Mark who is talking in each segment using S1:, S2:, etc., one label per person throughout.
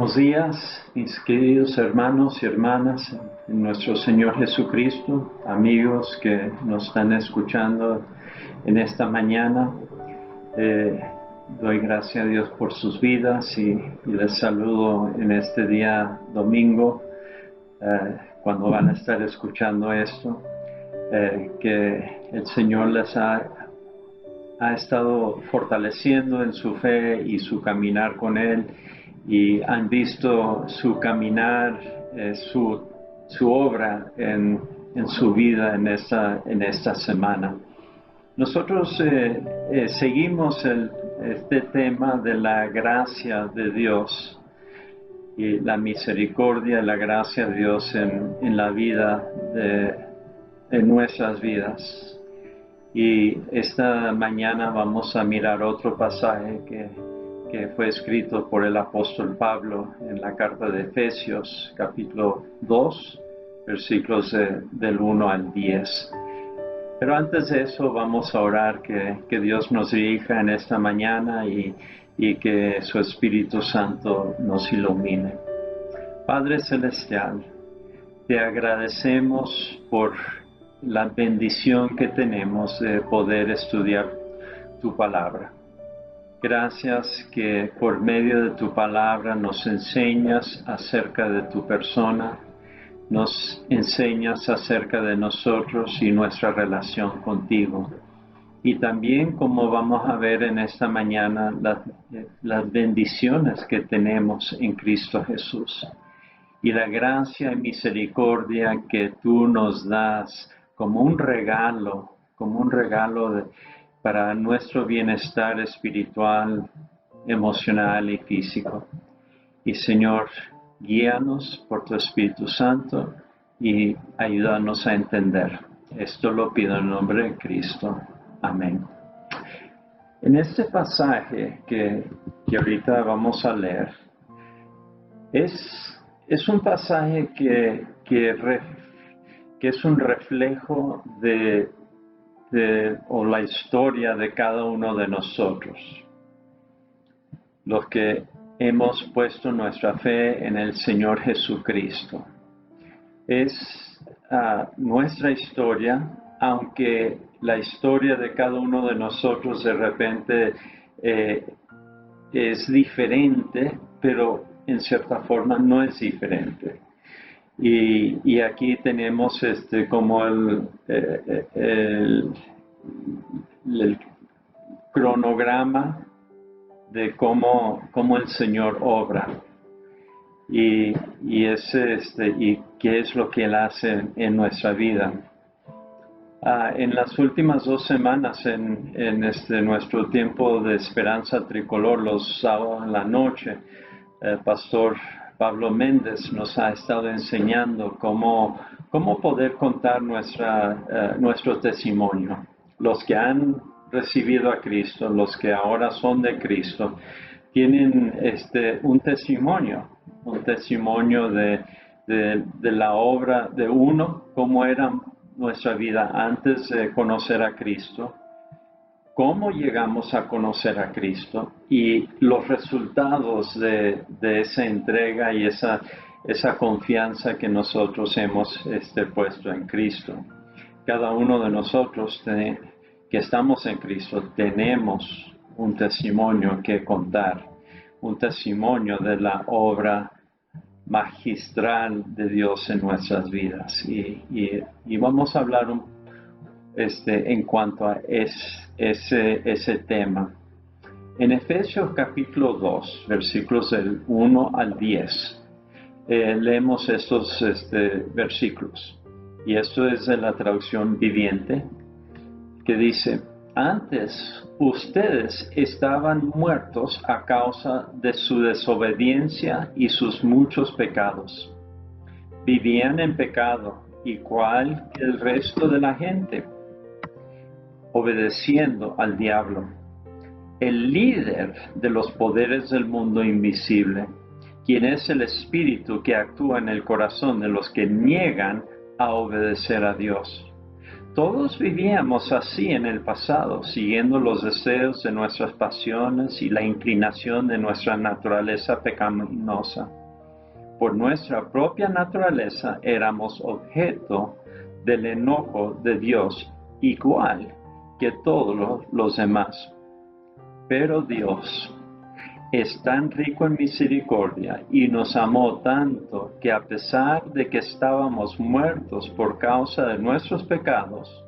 S1: Buenos días, mis queridos hermanos y hermanas en nuestro Señor Jesucristo, amigos que nos están escuchando en esta mañana. Doy gracias a Dios por sus vidas y les saludo en este día domingo, cuando van a estar escuchando esto, que el Señor les ha estado fortaleciendo en su fe y su caminar con Él, y han visto su caminar, su obra en su vida en esta semana. Nosotros seguimos este tema de la gracia de Dios y la misericordia, la gracia de Dios en la vida en nuestras vidas. Y esta mañana vamos a mirar otro pasaje que fue escrito por el apóstol Pablo en la carta de Efesios, capítulo 2, versículos del 1 al 10. Pero antes de eso vamos a orar que Dios nos dirija en esta mañana y que su Espíritu Santo nos ilumine. Padre Celestial, te agradecemos por la bendición que tenemos de poder estudiar tu palabra. Gracias que por medio de tu palabra nos enseñas acerca de tu persona, nos enseñas acerca de nosotros y nuestra relación contigo. Y también, como vamos a ver en esta mañana, las bendiciones que tenemos en Cristo Jesús. Y la gracia y misericordia que tú nos das como un regalo para nuestro bienestar espiritual, emocional y físico. Y Señor, guíanos por tu Espíritu Santo y ayúdanos a entender. Esto lo pido en nombre de Cristo. Amén. En este pasaje que ahorita vamos a leer, es un pasaje que es un reflejo o la historia de cada uno de nosotros, los que hemos puesto nuestra fe en el Señor Jesucristo. Es nuestra historia, aunque la historia de cada uno de nosotros de repente es diferente, pero en cierta forma no es diferente. Y aquí tenemos como el cronograma de cómo el Señor obra y qué es lo que Él hace en nuestra vida. En las últimas 2 semanas en nuestro tiempo de Esperanza Tricolor, los sábados en la noche, el pastor Pablo Méndez nos ha estado enseñando cómo poder contar nuestro testimonio. Los que han recibido a Cristo, los que ahora son de Cristo, tienen un testimonio de la obra de uno, cómo era nuestra vida antes de conocer a Cristo, cómo llegamos a conocer a Cristo y los resultados de esa entrega y esa confianza que nosotros hemos puesto en Cristo. Cada uno de nosotros que estamos en Cristo tenemos un testimonio que contar, un testimonio de la obra magistral de Dios en nuestras vidas. Y vamos a hablar en cuanto a ese tema. En Efesios capítulo 2, versículos del 1 al 10, leemos estos versículos. Y esto es de la traducción viviente, que dice: antes ustedes estaban muertos a causa de su desobediencia y sus muchos pecados. Vivían en pecado, igual que el resto de la gente, obedeciendo al diablo, el líder de los poderes del mundo invisible, quien es el espíritu que actúa en el corazón de los que niegan a obedecer a Dios. Todos vivíamos así en el pasado, siguiendo los deseos de nuestras pasiones y la inclinación de nuestra naturaleza pecaminosa. por nuestra propia naturaleza éramos objeto del enojo de Dios, igual que todos los demás. Pero Dios es tan rico en misericordia y nos amó tanto que a pesar de que estábamos muertos por causa de nuestros pecados,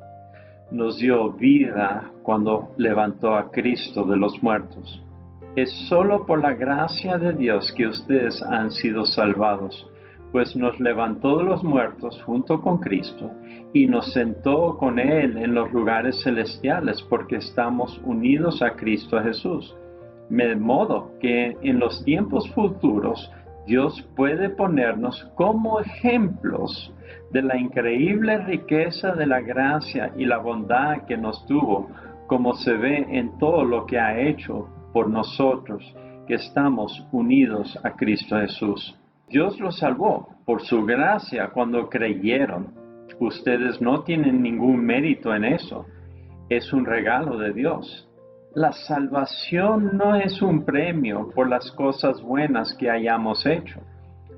S1: nos dio vida cuando levantó a Cristo de los muertos. Es solo por la gracia de Dios que ustedes han sido salvados, pues nos levantó de los muertos junto con Cristo y nos sentó con Él en los lugares celestiales porque estamos unidos a Cristo Jesús. De modo que en los tiempos futuros Dios puede ponernos como ejemplos de la increíble riqueza de la gracia y la bondad que nos tuvo, como se ve en todo lo que ha hecho por nosotros, que estamos unidos a Cristo Jesús. Dios los salvó por su gracia cuando creyeron. Ustedes no tienen ningún mérito en eso. Es un regalo de Dios. La salvación no es un premio por las cosas buenas que hayamos hecho.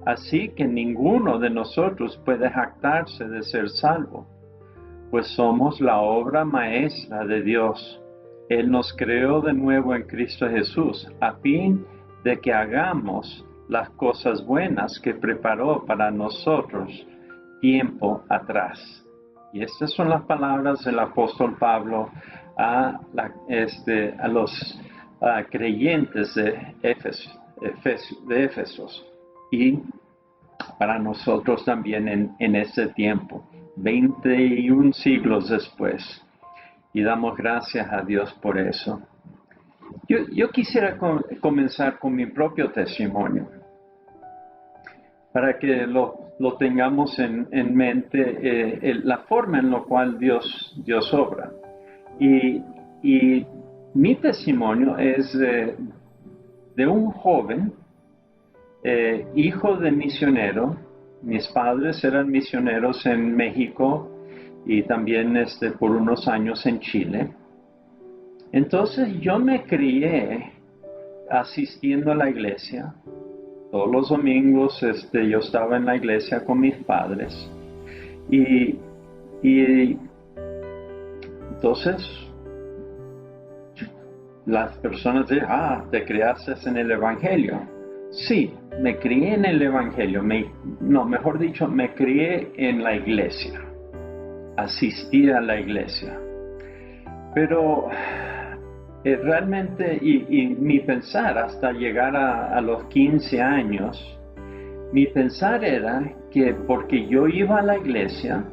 S1: Así que ninguno de nosotros puede jactarse de ser salvo, pues somos la obra maestra de Dios. Él nos creó de nuevo en Cristo Jesús, a fin de que hagamos las cosas buenas que preparó para nosotros tiempo atrás. Y estas son las palabras del apóstol Pablo a los creyentes de Éfesos y para nosotros también en ese tiempo, 21 siglos después. Y damos gracias a Dios por eso. Yo quisiera comenzar con mi propio testimonio, para que lo tengamos en mente, la forma en la cual Dios obra. Y mi testimonio es de un joven, hijo de misionero. Mis padres eran misioneros en México y también por unos años en Chile. Entonces yo me crié asistiendo a la iglesia. Todos los domingos yo estaba en la iglesia con mis padres. Y entonces las personas dicen, te criaste en el Evangelio. Sí, me crié en el Evangelio. Mejor dicho, me crié en la iglesia. Asistí a la iglesia. Pero realmente, y mi pensar hasta llegar a los 15 años, mi pensar era que porque yo iba a la iglesia,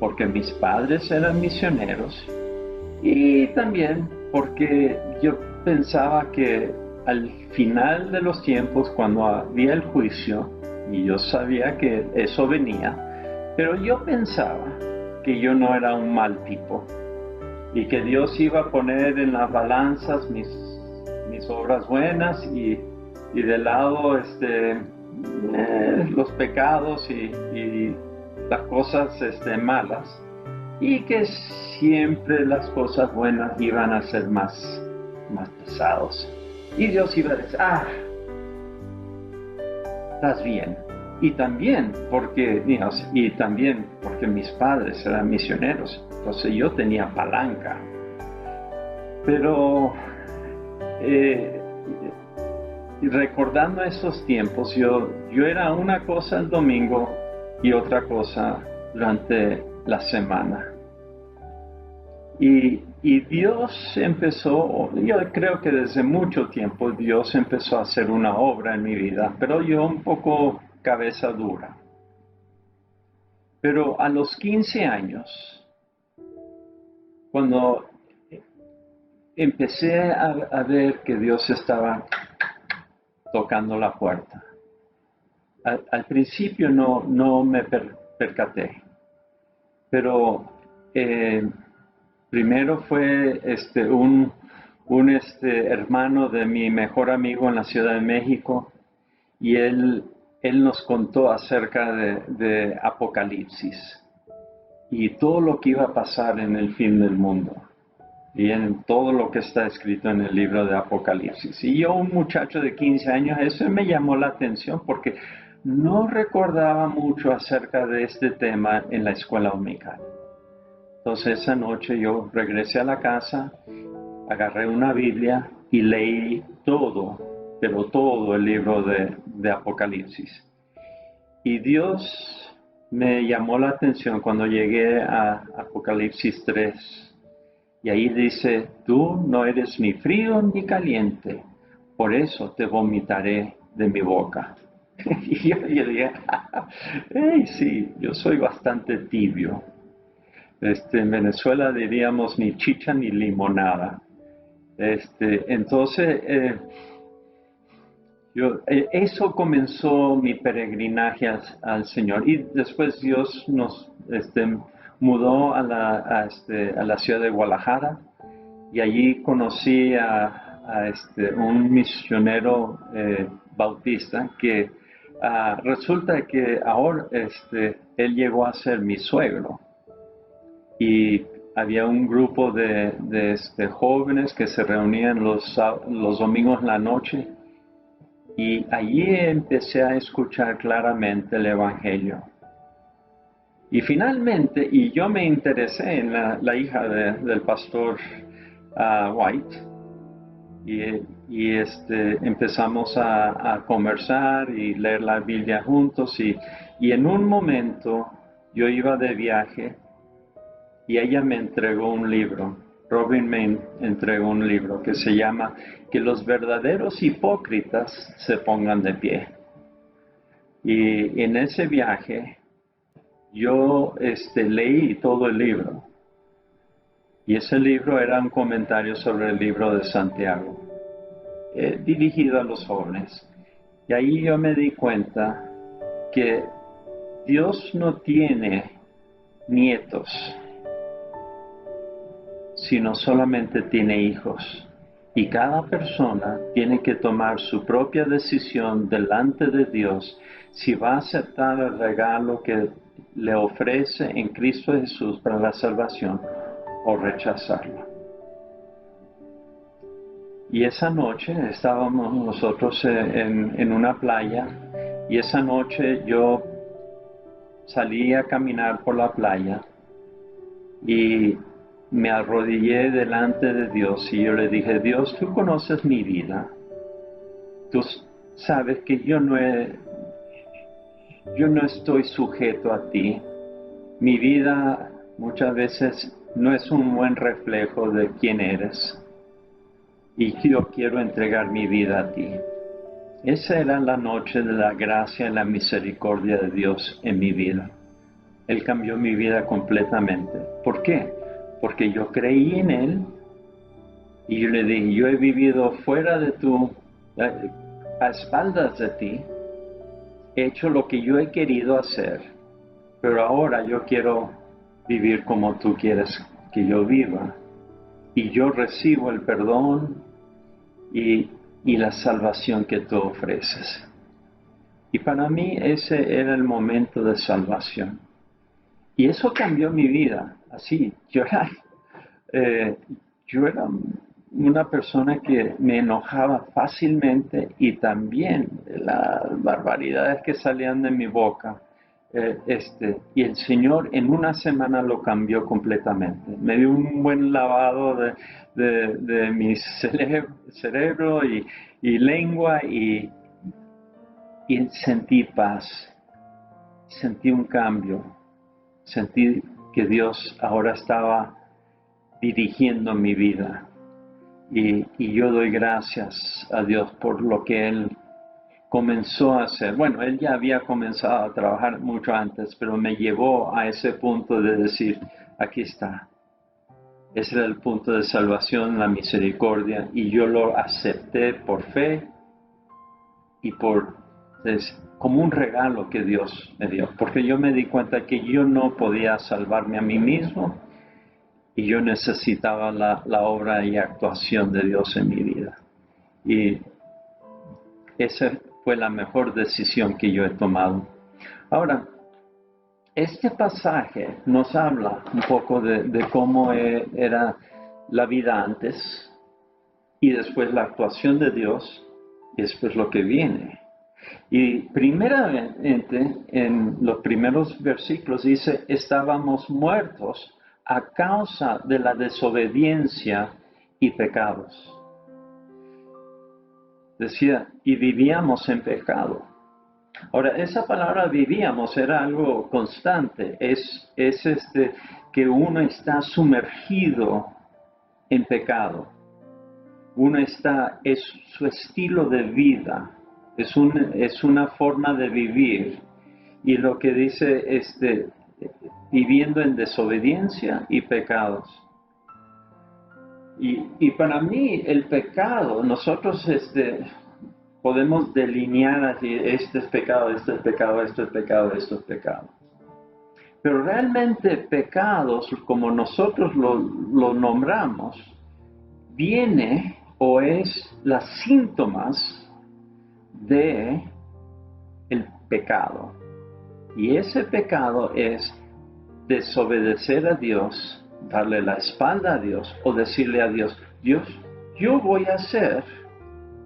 S1: porque mis padres eran misioneros, y también porque yo pensaba que al final de los tiempos, cuando había el juicio, y yo sabía que eso venía, pero yo pensaba que yo no era un mal tipo, y que Dios iba a poner en las balanzas mis obras buenas y de lado los pecados y las cosas malas, y que siempre las cosas buenas iban a ser más pesados. Y Dios iba a decir, estás bien. Y también porque mis padres eran misioneros, entonces yo tenía palanca. Pero recordando esos tiempos, yo era una cosa el domingo y otra cosa durante la semana. Y Dios empezó, yo creo que desde mucho tiempo Dios empezó a hacer una obra en mi vida, pero yo un poco cabeza dura. Pero a los 15 años, cuando empecé a ver que Dios estaba tocando la puerta, al principio no me percaté, pero primero fue un hermano de mi mejor amigo en la Ciudad de México, y él nos contó acerca de Apocalipsis y todo lo que iba a pasar en el fin del mundo y en todo lo que está escrito en el libro de Apocalipsis. Y yo, un muchacho de 15 años, eso me llamó la atención porque no recordaba mucho acerca de este tema en la escuela dominical. Entonces esa noche yo regresé a la casa, agarré una Biblia y leí todo, pero todo el libro de Apocalipsis. Y Dios me llamó la atención cuando llegué a Apocalipsis 3. Y ahí dice, tú no eres ni frío ni caliente, por eso te vomitaré de mi boca. Y yo dije, hey, sí, yo soy bastante tibio. En Venezuela diríamos ni chicha ni limonada. Entonces, eso comenzó mi peregrinaje al Señor. Y después Dios nos mudó a la ciudad de Guadalajara. Y allí conocí a un misionero bautista que resulta que ahora él llegó a ser mi suegro. Y había un grupo de jóvenes que se reunían los domingos en la noche. Y allí empecé a escuchar claramente el Evangelio. Y finalmente, y yo me interesé en la hija del pastor White, y empezamos a conversar y leer la Biblia juntos, y en un momento yo iba de viaje y ella me entregó un libro. Robin me entregó un libro que se llama Que los verdaderos hipócritas se pongan de pie. Y en ese viaje yo leí todo el libro. Y ese libro era un comentario sobre el libro de Santiago, dirigido a los jóvenes. Y ahí yo me di cuenta que Dios no tiene nietos, sino solamente tiene hijos. Y cada persona tiene que tomar su propia decisión delante de Dios si va a aceptar el regalo que le ofrece en Cristo Jesús para la salvación o rechazarlo. Y esa noche estábamos nosotros en una playa, y esa noche yo salí a caminar por la playa y me arrodillé delante de Dios y yo le dije, Dios, tú conoces mi vida, tú sabes que yo no estoy sujeto a ti, mi vida muchas veces no es un buen reflejo de quién eres, y yo quiero entregar mi vida a ti. Esa era la noche de la gracia y la misericordia de Dios en mi vida. Él cambió mi vida completamente. ¿Por qué? Porque yo creí en Él y yo le dije, yo he vivido fuera de a espaldas de ti, he hecho lo que yo he querido hacer, pero ahora yo quiero vivir como tú quieres que yo viva. Y yo recibo el perdón y la salvación que tú ofreces. Y para mí ese era el momento de salvación. Y eso cambió mi vida. Así, yo era una persona que me enojaba fácilmente, y también las barbaridades que salían de mi boca. Y el Señor en una semana lo cambió completamente. Me dio un buen lavado de mi cerebro y lengua, y sentí paz, sentí un cambio, sentí que Dios ahora estaba dirigiendo mi vida, y yo doy gracias a Dios por lo que Él comenzó a hacer. Bueno, Él ya había comenzado a trabajar mucho antes, pero me llevó a ese punto de decir, aquí está. Ese era el punto de salvación, la misericordia, y yo lo acepté por fe y como un regalo que Dios me dio, porque yo me di cuenta que yo no podía salvarme a mí mismo y yo necesitaba la obra y actuación de Dios en mi vida. Y esa fue la mejor decisión que yo he tomado. Ahora, este pasaje nos habla un poco de cómo era la vida antes, y después la actuación de Dios, y después lo que viene. Y primeramente, en los primeros versículos dice, estábamos muertos a causa de la desobediencia y pecados. Decía, y vivíamos en pecado. Ahora, esa palabra vivíamos era algo constante, es que uno está sumergido en pecado. Es su estilo de vida, es una forma de vivir. Y lo que dice, viviendo en desobediencia y pecados. Y para mí el pecado, nosotros podemos delinear así, este es pecado, esto es pecado, esto es pecado, esto es pecado. Pero realmente pecados, como nosotros lo nombramos, viene o es las síntomas de el pecado. Y ese pecado es desobedecer a Dios, darle la espalda a Dios o decirle a Dios, Dios, yo voy a ser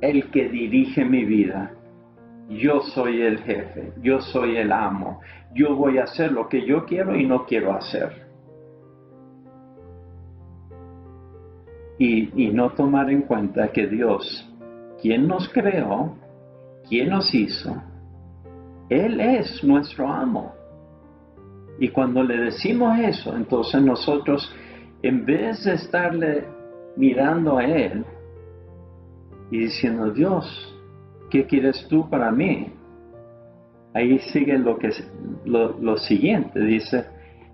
S1: el que dirige mi vida. Yo soy el jefe, yo soy el amo, yo voy a hacer lo que yo quiero y no quiero hacer. Y no tomar en cuenta que Dios, quien nos creó, quien nos hizo, Él es nuestro amo. Y cuando le decimos eso, entonces nosotros, en vez de estarle mirando a Él y diciendo, Dios, ¿qué quieres tú para mí? Ahí sigue lo siguiente, dice,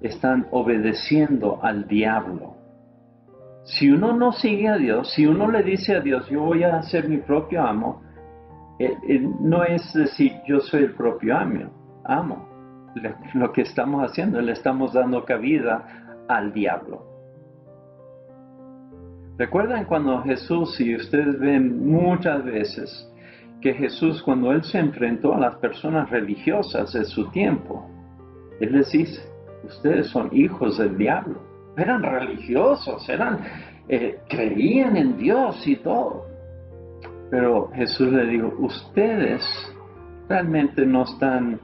S1: están obedeciendo al diablo. Si uno no sigue a Dios, si uno le dice a Dios, yo voy a ser mi propio amo, no es decir, yo soy el propio amo. Lo que estamos haciendo, le estamos dando cabida al diablo. ¿Recuerdan cuando Jesús, y ustedes ven muchas veces, que Jesús cuando Él se enfrentó a las personas religiosas de su tiempo, Él les dice, ustedes son hijos del diablo. Eran religiosos, creían en Dios y todo. Pero Jesús le dijo, ustedes realmente no están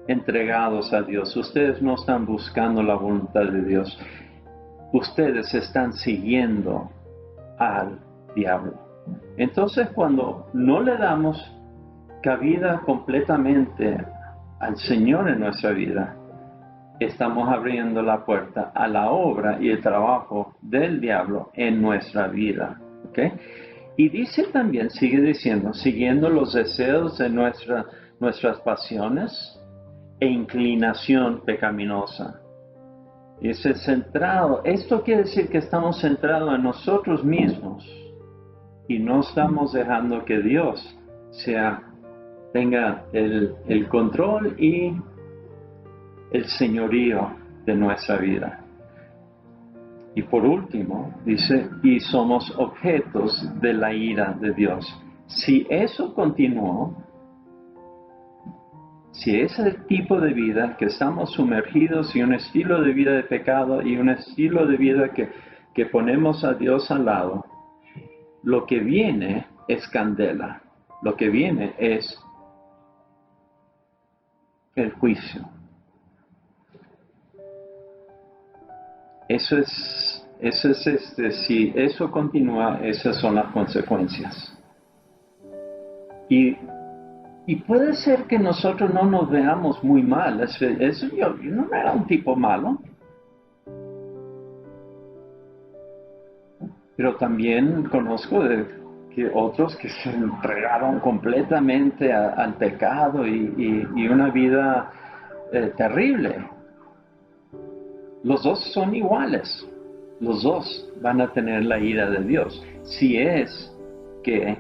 S1: entregados a Dios, ustedes no están buscando la voluntad de Dios, ustedes están siguiendo al diablo. Entonces cuando no le damos cabida completamente al Señor en nuestra vida, estamos abriendo la puerta a la obra y el trabajo del diablo en nuestra vida. ¿Okay? Y dice también, sigue diciendo, siguiendo los deseos de nuestras pasiones e inclinación pecaminosa. Dice centrado, esto quiere decir que estamos centrados en nosotros mismos y no estamos dejando que Dios tenga el control y el señorío de nuestra vida. Y por último, dice, y somos objetos de la ira de Dios. Si eso continuó, si ese tipo de vida que estamos sumergidos y un estilo de vida de pecado y un estilo de vida que ponemos a Dios al lado, lo que viene es candela, lo que viene es el juicio. Si eso continúa, esas son las consecuencias. Y puede ser que nosotros no nos veamos muy mal. Yo no era un tipo malo. Pero también conozco que otros que se entregaron completamente al pecado y una vida terrible. Los dos son iguales. Los dos van a tener la ira de Dios. Si es que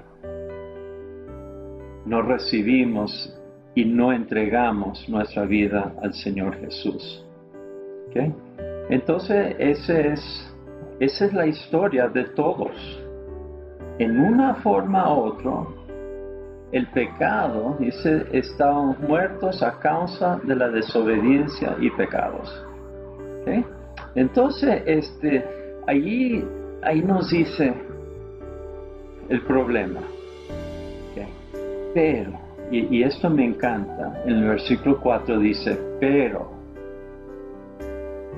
S1: no recibimos y no entregamos nuestra vida al Señor Jesús. ¿Okay? Entonces, esa es la historia de todos. En una forma u otra, el pecado, dice, estábamos muertos a causa de la desobediencia y pecados. ¿Okay? Entonces, ahí nos dice el problema. ¿Okay? Pero y esto me encanta, en el versículo 4 dice, pero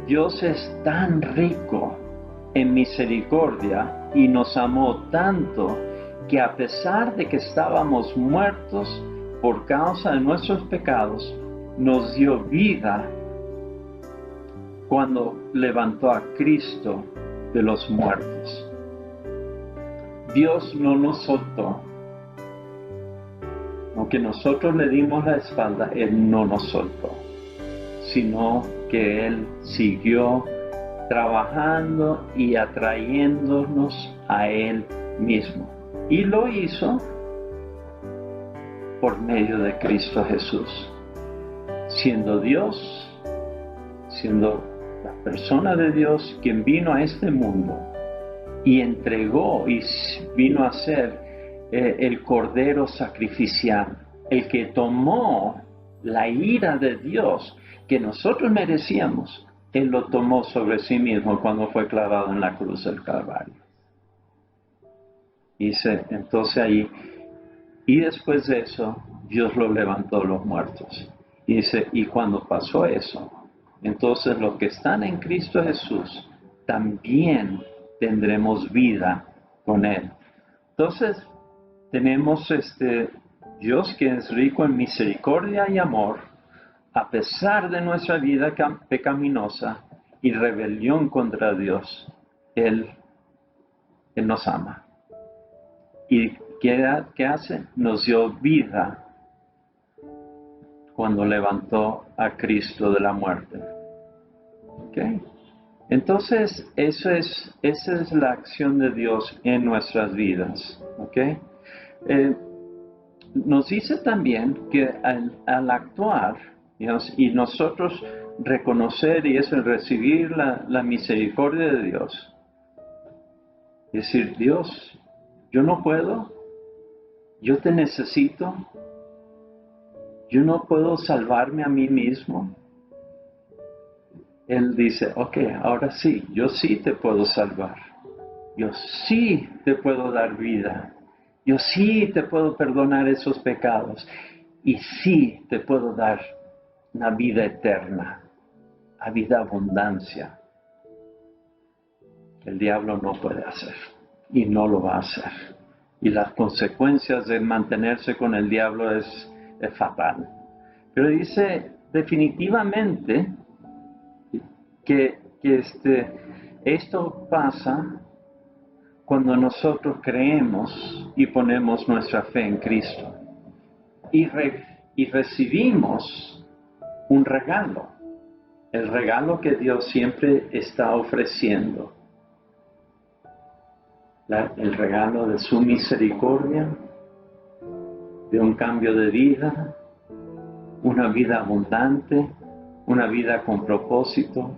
S1: Dios es tan rico en misericordia y nos amó tanto que a pesar de que estábamos muertos por causa de nuestros pecados, nos dio vida cuando levantó a Cristo de los muertos. Dios no nos soltó. Aunque nosotros le dimos la espalda, Él no nos soltó, sino que Él siguió trabajando y atrayéndonos a Él mismo. Y lo hizo por medio de Cristo Jesús. Siendo Dios, siendo la persona de Dios, quien vino a este mundo y entregó y vino a ser el Cordero sacrificial, el que tomó la ira de Dios que nosotros merecíamos. Él lo tomó sobre sí mismo cuando fue clavado en la cruz del Calvario. Dice, entonces ahí, y después de eso, Dios lo levantó de los muertos. Y dice, y cuando pasó eso, entonces los que están en Cristo Jesús, también tendremos vida con Él. Entonces, tenemos Dios que es rico en misericordia y amor, a pesar de nuestra vida pecaminosa y rebelión contra Dios. Él nos ama. ¿Y qué hace? Nos dio vida cuando levantó a Cristo de la muerte. ¿Okay? Entonces, esa es la acción de Dios en nuestras vidas. ¿Okay? Nos dice también que al actuar, Dios, y nosotros reconocer y eso, recibir la misericordia de Dios, decir, Dios, yo no puedo, yo te necesito, yo no puedo salvarme a mí mismo. Él dice, ok, ahora sí, yo sí te puedo salvar, yo sí te puedo dar vida, yo sí te puedo perdonar esos pecados y sí te puedo dar una vida eterna, a vida abundancia. El diablo no puede hacer y no lo va a hacer. Y las consecuencias de mantenerse con el diablo es fatal. Pero dice definitivamente que esto pasa cuando nosotros creemos y ponemos nuestra fe en Cristo y recibimos un regalo, el regalo que Dios siempre está ofreciendo, el regalo de su misericordia, de un cambio de vida, una vida abundante, una vida con propósito,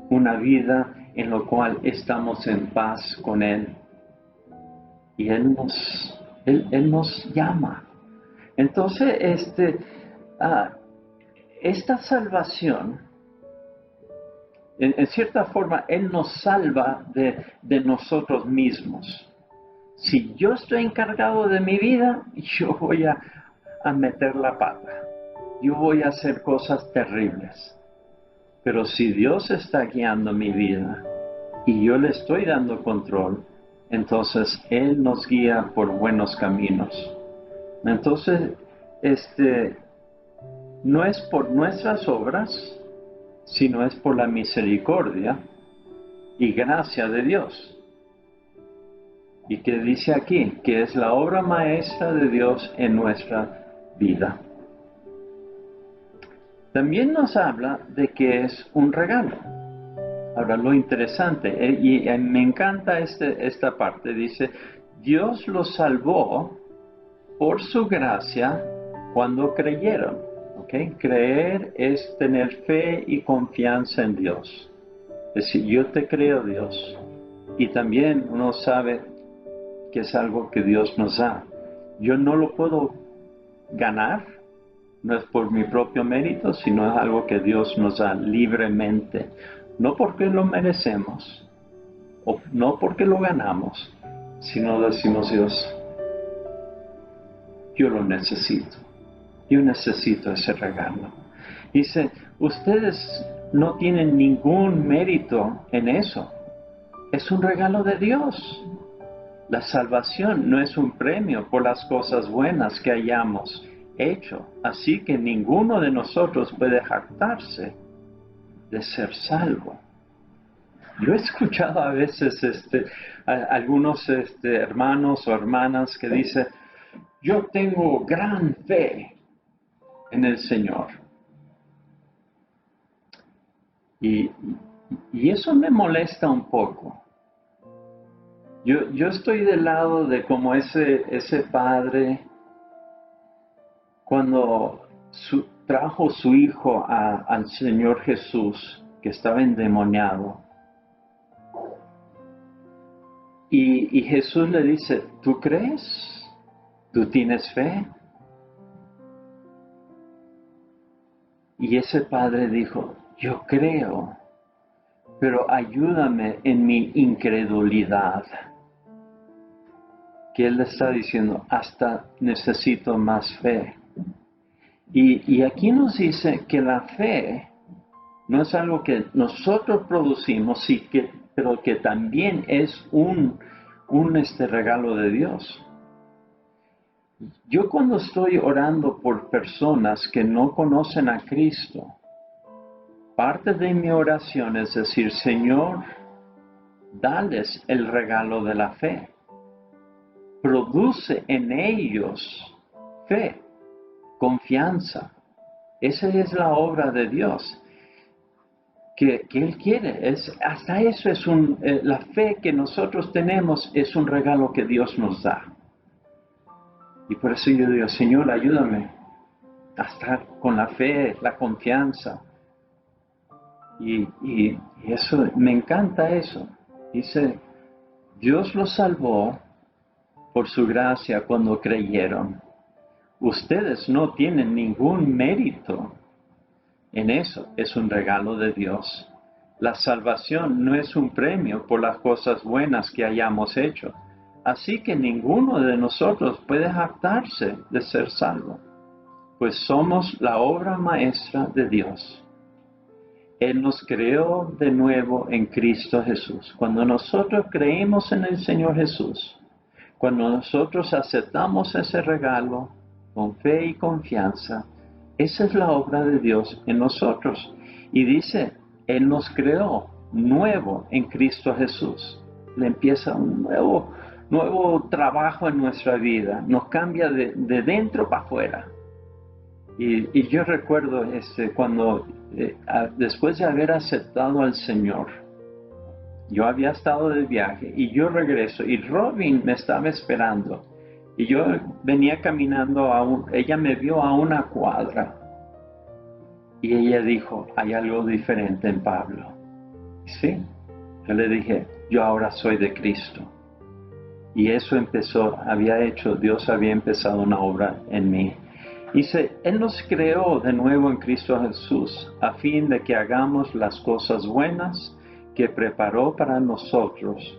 S1: una vida en la cual estamos en paz con Él. Y Él nos llama. Entonces, esta salvación, en cierta forma, Él nos salva de nosotros mismos. Si yo estoy encargado de mi vida, yo voy a meter la pata. Yo voy a hacer cosas terribles. Pero si Dios está guiando mi vida y yo le estoy dando control, entonces Él nos guía por buenos caminos. Entonces, no es por nuestras obras, sino es por la misericordia y gracia de Dios. Y que dice aquí, que es la obra maestra de Dios en nuestra vida. También nos habla de que es un regalo. Ahora, lo interesante, y me encanta esta parte, dice, Dios los salvó por su gracia cuando creyeron. ¿Okay? Creer es tener fe y confianza en Dios. Es decir, yo te creo, Dios. Y también uno sabe que es algo que Dios nos da. Yo no lo puedo ganar, no es por mi propio mérito, sino es algo que Dios nos da libremente. No porque lo merecemos, o no porque lo ganamos, sino decimos, Dios, yo lo necesito. yo necesito ese regalo. Dice, ustedes no tienen ningún mérito en eso. Es un regalo de Dios. La salvación no es un premio por las cosas buenas que hayamos hecho. Así que ninguno de nosotros puede jactarse de ser salvo. Yo he escuchado a veces algunos hermanos o hermanas que dicen, yo tengo gran fe en el Señor. Y eso me molesta un poco. Yo estoy del lado de como ese padre cuando trajo su hijo al Señor Jesús, que estaba endemoniado. Y Jesús le dice, ¿tú crees? ¿Tú tienes fe? Y ese padre dijo, yo creo, pero ayúdame en mi incredulidad. Que él le está diciendo, hasta necesito más fe. Y aquí nos dice que la fe no es algo que nosotros producimos, pero que también es un regalo de Dios. Yo cuando estoy orando por personas que no conocen a Cristo, parte de mi oración es decir, Señor, dales el regalo de la fe. Produce en ellos fe, confianza. Esa es la obra de Dios que Él quiere. Hasta eso es la fe que nosotros tenemos es un regalo que Dios nos da. Y por eso yo digo, Señor, ayúdame a estar con la fe, la confianza. Y eso, me encanta eso. Dice, Dios los salvó por su gracia cuando creyeron. Ustedes no tienen ningún mérito en eso, es un regalo de Dios. La salvación no es un premio por las cosas buenas que hayamos hecho. Así que ninguno de nosotros puede jactarse de ser salvo, pues somos la obra maestra de Dios. Él nos creó de nuevo en Cristo Jesús. Cuando nosotros creemos en el Señor Jesús, cuando nosotros aceptamos ese regalo con fe y confianza, esa es la obra de Dios en nosotros. Y dice, Él nos creó nuevo en Cristo Jesús. Le empieza un nuevo trabajo en nuestra vida. Nos cambia de dentro para afuera. Y yo recuerdo cuando, después de haber aceptado al Señor, yo había estado de viaje y yo regreso y Robin me estaba esperando. Y yo venía caminando, ella me vio a una cuadra. Y ella dijo, hay algo diferente en Pablo. Sí, yo le dije, yo ahora soy de Cristo. Y eso Dios había empezado una obra en mí. Dice, Él nos creó de nuevo en Cristo Jesús, a fin de que hagamos las cosas buenas que preparó para nosotros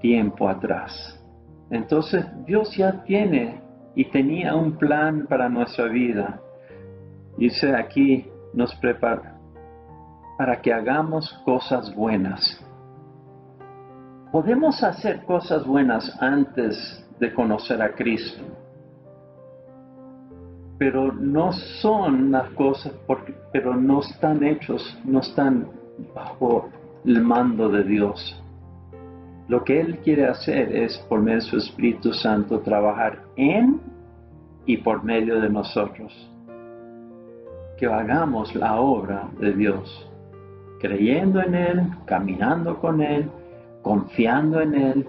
S1: tiempo atrás. Entonces Dios ya tenía un plan para nuestra vida. Dice aquí, nos prepara para que hagamos cosas buenas. Podemos hacer cosas buenas antes de conocer a Cristo, pero no son las cosas, pero no están hechos, no están bajo el mando de Dios. Lo que Él quiere hacer es, por medio de su Espíritu Santo, trabajar en y por medio de nosotros. Que hagamos la obra de Dios, creyendo en Él, caminando con Él, confiando en Él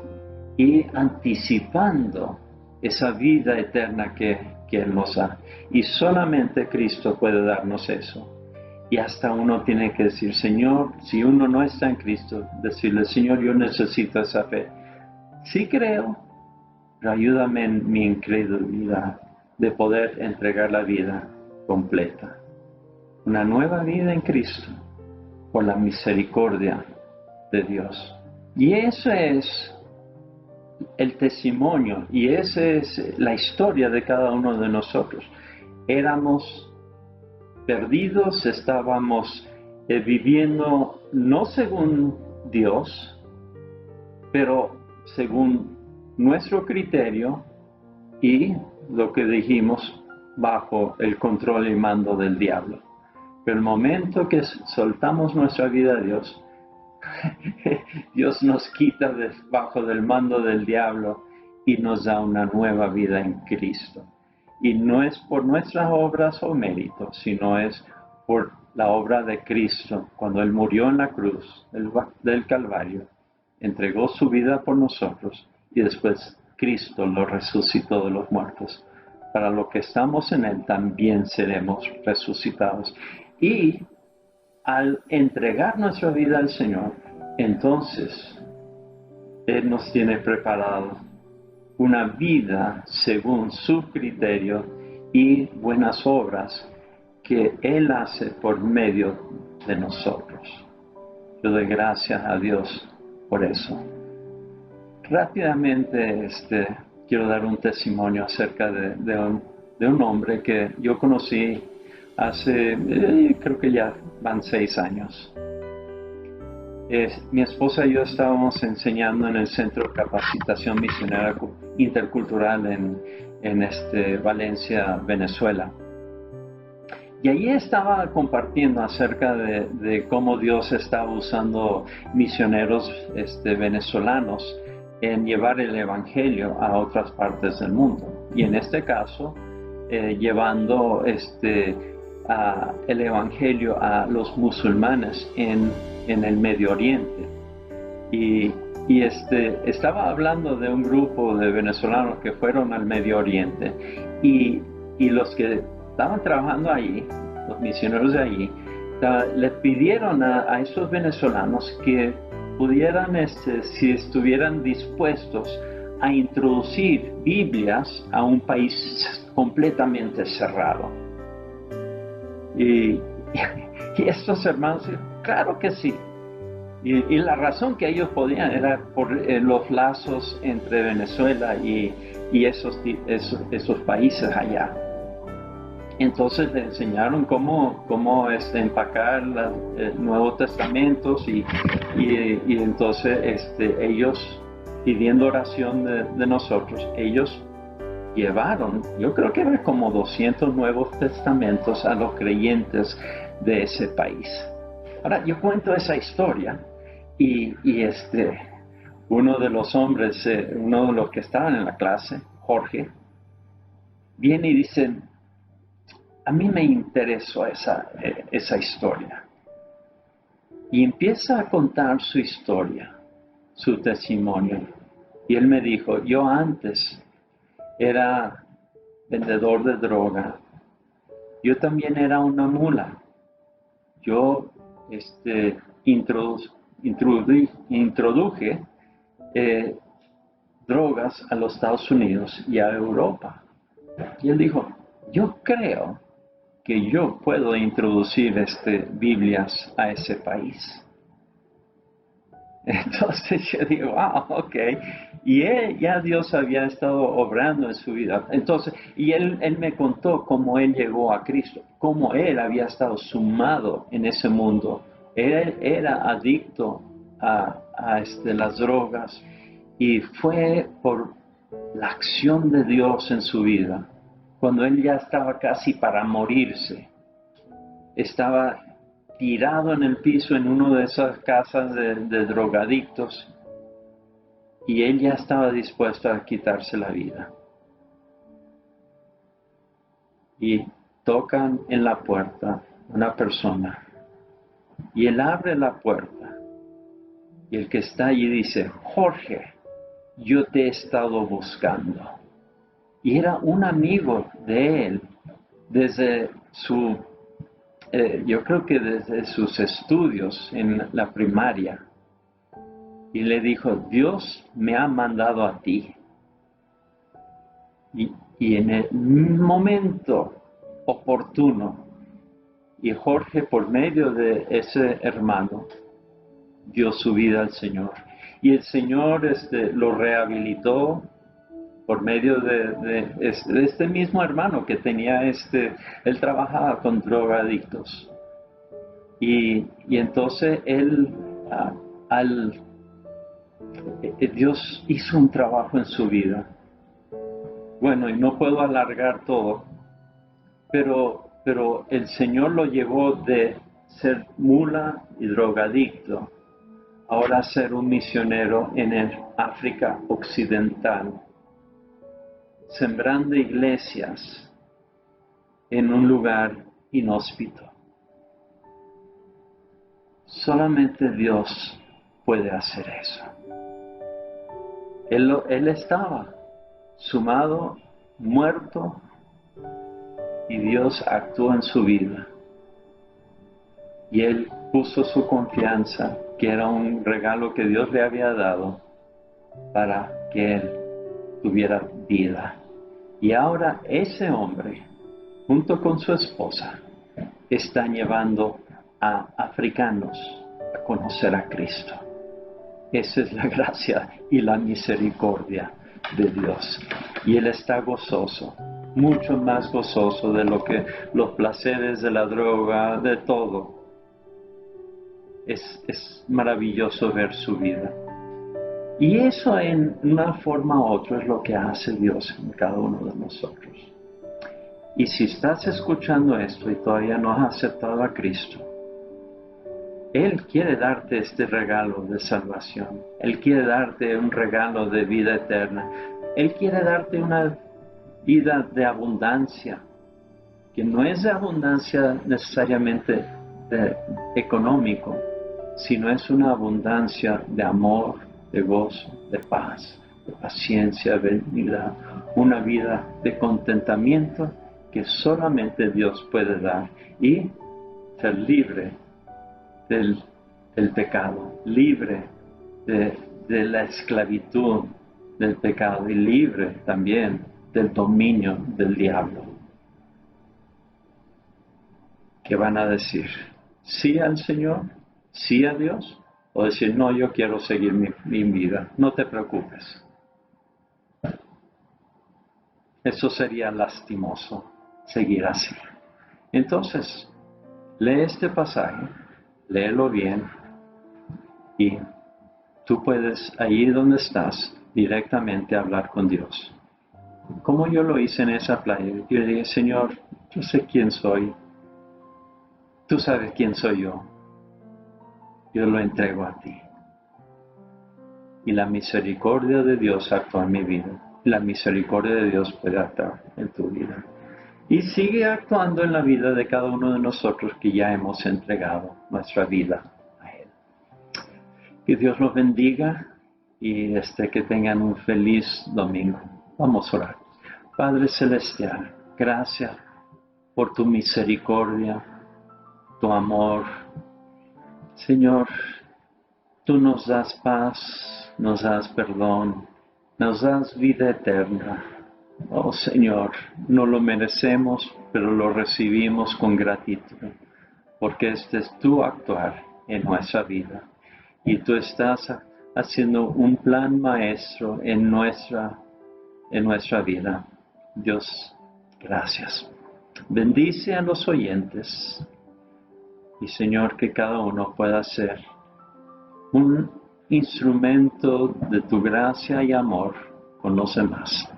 S1: y anticipando esa vida eterna que Él nos da. Y solamente Cristo puede darnos eso. Y hasta uno tiene que decir, Señor, si uno no está en Cristo, decirle, Señor, yo necesito esa fe. Sí creo, pero ayúdame en mi incredulidad de poder entregar la vida completa. Una nueva vida en Cristo, por la misericordia de Dios. Y eso es el testimonio, y esa es la historia de cada uno de nosotros. éramos perdidos, estábamos viviendo no según Dios, pero según nuestro criterio y lo que dijimos bajo el control y mando del diablo. Pero el momento que soltamos nuestra vida a Dios, Dios nos quita debajo del mando del diablo y nos da una nueva vida en Cristo. Y no es por nuestras obras o méritos, sino es por la obra de Cristo, cuando Él murió en la cruz del Calvario, entregó su vida por nosotros y después Cristo lo resucitó de los muertos. Para lo que estamos en Él también seremos resucitados. Y al entregar nuestra vida al Señor, entonces Él nos tiene preparado una vida según su criterio y buenas obras que Él hace por medio de nosotros. Yo doy gracias a Dios por eso. Rápidamente quiero dar un testimonio acerca de un hombre que yo conocí hace, creo que ya van 6 años. Mi esposa y yo estábamos enseñando en el Centro de Capacitación Misionera Intercultural en Valencia, Venezuela. Y allí estaba compartiendo acerca de cómo Dios estaba usando misioneros venezolanos en llevar el Evangelio a otras partes del mundo. Y en este caso, llevando el Evangelio a los musulmanes en el Medio Oriente. Y estaba hablando de un grupo de venezolanos que fueron al Medio Oriente y los que estaban trabajando allí, los misioneros de allí, le pidieron a esos venezolanos que pudieran, si estuvieran dispuestos a introducir Biblias a un país completamente cerrado. Y estos hermanos, claro que sí. Y la razón que ellos podían era por los lazos entre Venezuela y esos países allá. Entonces le enseñaron cómo empacar los Nuevos Testamentos y entonces ellos, pidiendo oración de nosotros, ellos llevaron, yo creo que eran como 200 Nuevos Testamentos a los creyentes de ese país. Ahora, yo cuento esa historia y uno de los hombres, uno de los que estaban en la clase, Jorge, viene y dice: a mí me interesó esa historia. Y empieza a contar su historia, su testimonio. Y él me dijo: yo antes era vendedor de droga. Yo también era una mula. Yo introduje drogas a los Estados Unidos y a Europa. Y él dijo: yo creo que yo puedo introducir Biblias a ese país. Entonces yo digo: ok. Y ya Dios había estado obrando en su vida. Entonces, y él me contó cómo él llegó a Cristo, cómo él había estado sumado en ese mundo. Él era adicto a las drogas y fue por la acción de Dios en su vida. Cuando él ya estaba casi para morirse, estaba tirado en el piso en una de esas casas de drogadictos y él ya estaba dispuesto a quitarse la vida. Y tocan en la puerta una persona y él abre la puerta y el que está allí dice: Jorge, yo te he estado buscando. Y era un amigo de él desde yo creo que desde sus estudios en la primaria. Y le dijo: Dios me ha mandado a ti. Y en el momento oportuno, y Jorge, por medio de ese hermano, dio su vida al Señor. Y el Señor lo rehabilitó, por medio de este mismo hermano que tenía él trabajaba con drogadictos. Y entonces él, Dios hizo un trabajo en su vida. Bueno, y no puedo alargar todo, pero el Señor lo llevó de ser mula y drogadicto, ahora a ser un misionero en el África Occidental, sembrando iglesias en un lugar inhóspito. Solamente Dios puede hacer eso. Él estaba sumado, muerto, y Dios actuó en su vida. Y él puso su confianza, que era un regalo que Dios le había dado, para que él tuviera vida. Y ahora ese hombre, junto con su esposa, están llevando a africanos a conocer a Cristo. Esa es la gracia y la misericordia de Dios. Y Él está gozoso, mucho más gozoso de lo que los placeres de la droga, de todo. Es maravilloso ver su vida. Y eso en una forma u otra es lo que hace Dios en cada uno de nosotros. Y si estás escuchando esto y todavía no has aceptado a Cristo, Él quiere darte este regalo de salvación. Él quiere darte un regalo de vida eterna. Él quiere darte una vida de abundancia, que no es de abundancia necesariamente económico, sino es una abundancia de amor, de gozo, de paz, de paciencia, de benignidad, una vida de contentamiento que solamente Dios puede dar, y ser libre del pecado, libre de la esclavitud del pecado y libre también del dominio del diablo. ¿Qué van a decir? ¿Sí al Señor? ¿Sí a Dios? O decir, no, yo quiero seguir mi vida. No te preocupes. Eso sería lastimoso, seguir así. Entonces, lee este pasaje, léelo bien, y tú puedes, ahí donde estás, directamente hablar con Dios. Como yo lo hice en esa playa, yo le dije, Señor, yo sé quién soy, tú sabes quién soy yo lo entrego a ti. Y la misericordia de Dios actúa en mi vida. La misericordia de Dios puede actuar en tu vida. Y sigue actuando en la vida de cada uno de nosotros que ya hemos entregado nuestra vida a Él. Que Dios los bendiga y que tengan un feliz domingo. Vamos a orar. Padre Celestial, gracias por tu misericordia, tu amor. Señor, tú nos das paz, nos das perdón, nos das vida eterna. Oh Señor, no lo merecemos, pero lo recibimos con gratitud, porque este es tu actuar en nuestra vida. Y tú estás haciendo un plan maestro en nuestra vida. Dios, gracias. Bendice a los oyentes. Y Señor, que cada uno pueda ser un instrumento de tu gracia y amor con los demás.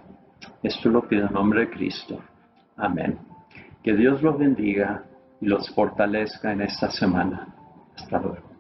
S1: Esto lo pido en nombre de Cristo. Amén. Que Dios los bendiga y los fortalezca en esta semana. Hasta luego.